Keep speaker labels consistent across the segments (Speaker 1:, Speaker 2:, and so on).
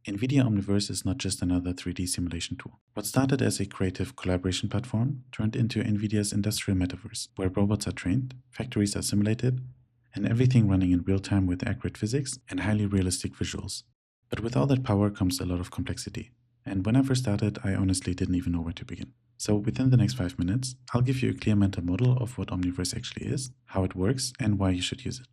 Speaker 1: NVIDIA Omniverse is not just another 3D simulation tool. What started as a creative collaboration platform turned into NVIDIA's industrial metaverse, where robots are trained, factories are simulated, and everything running in real time with accurate physics and highly realistic visuals. But with all that power comes a lot of complexity. And when I first started, I honestly didn't even know where to begin. So within the next 5 minutes, I'll give you a clear mental model of what Omniverse actually is, how it works, and why you should use it.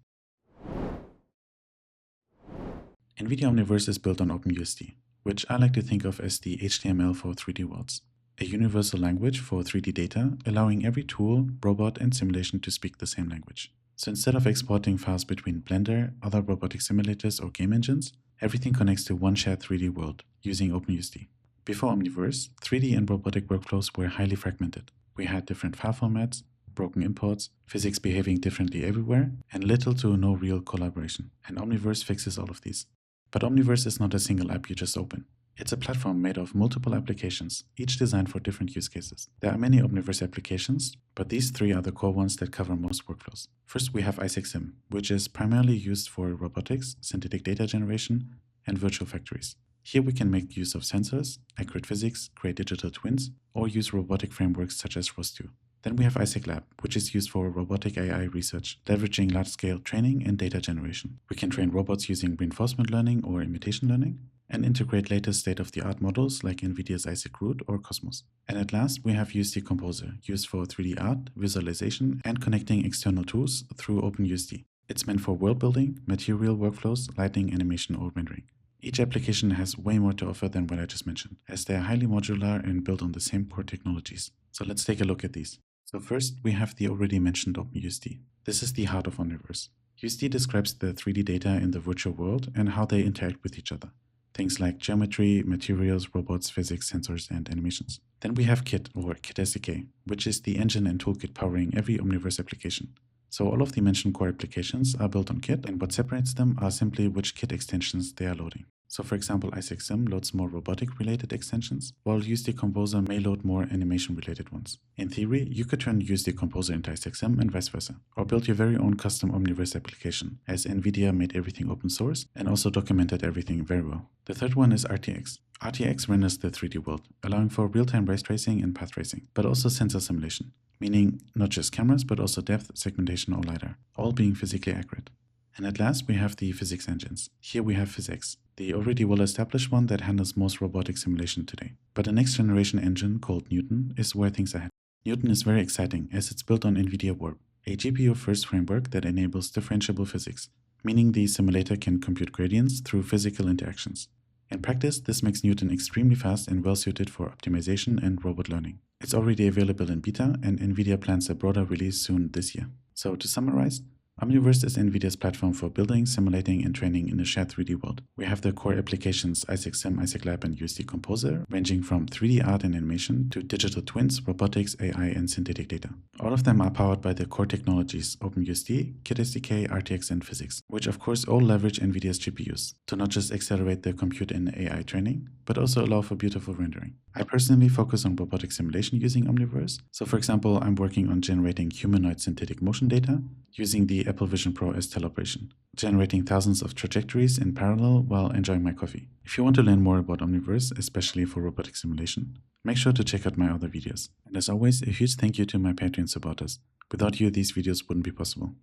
Speaker 1: NVIDIA Omniverse is built on OpenUSD, which I like to think of as the HTML for 3D worlds, a universal language for 3D data, allowing every tool, robot, and simulation to speak the same language. So instead of exporting files between Blender, other robotic simulators, or game engines, everything connects to one shared 3D world using OpenUSD. Before Omniverse, 3D and robotic workflows were highly fragmented. We had different file formats, broken imports, physics behaving differently everywhere, and little to no real collaboration. And Omniverse fixes all of these. But Omniverse is not a single app you just open. It's a platform made of multiple applications, each designed for different use cases. There are many Omniverse applications, but these three are the core ones that cover most workflows. First, we have ISAC-Sim, which is primarily used for robotics, synthetic data generation, and virtual factories. Here we can make use of sensors, accurate physics, create digital twins, or use robotic frameworks such as ROS2. Then we have ISAC Lab, which is used for robotic AI research, leveraging large-scale training and data generation. We can train robots using reinforcement learning or imitation learning, and integrate latest state-of-the-art models like NVIDIA's ISAC Root or Cosmos. And at last, we have USD Composer, used for 3D art, visualization, and connecting external tools through OpenUSD. It's meant for world building, material workflows, lighting, animation, or rendering. Each application has way more to offer than what I just mentioned, as they are highly modular and built on the same core technologies. So let's take a look at these. So first, we have the already mentioned OpenUSD. This is the heart of Omniverse. USD describes the 3D data in the virtual world and how they interact with each other. Things like geometry, materials, robots, physics, sensors, and animations. Then we have Kit, or Kit SDK, which is the engine and toolkit powering every Omniverse application. So all of the mentioned core applications are built on Kit, and what separates them are simply which Kit extensions they are loading. So for example, ISAC-Sim loads more robotic-related extensions, while USD Composer may load more animation-related ones. In theory, you could turn USD Composer into ISAC-Sim and vice versa, or build your very own custom Omniverse application, as NVIDIA made everything open source and also documented everything very well. The third one is RTX. RTX renders the 3D world, allowing for real-time ray tracing and path tracing, but also sensor simulation, meaning not just cameras, but also depth, segmentation, or LiDAR, all being physically accurate. And at last, we have the physics engines. Here we have PhysX, the already well-established one that handles most robotic simulation today. But a next-generation engine called Newton is where things are headed. Newton is very exciting as it's built on NVIDIA Warp, a GPU-first framework that enables differentiable physics, meaning the simulator can compute gradients through physical interactions. In practice, this makes Newton extremely fast and well-suited for optimization and robot learning. It's already available in beta, and NVIDIA plans a broader release soon this year. So to summarize, Omniverse is NVIDIA's platform for building, simulating, and training in a shared 3D world. We have the core applications ISAC-Sim, ISAC Lab, and USD Composer, ranging from 3D art and animation to digital twins, robotics, AI, and synthetic data. All of them are powered by the core technologies OpenUSD, Kit SDK, RTX, and physics, which of course all leverage NVIDIA's GPUs to not just accelerate the compute and AI training, but also allow for beautiful rendering. I personally focus on robotic simulation using Omniverse. So for example, I'm working on generating humanoid synthetic motion data using the Apple Vision Pro as teleoperation, generating thousands of trajectories in parallel while enjoying my coffee. If you want to learn more about Omniverse, especially for robotic simulation, make sure to check out my other videos. And as always, a huge thank you to my Patreon supporters. Without you, these videos wouldn't be possible.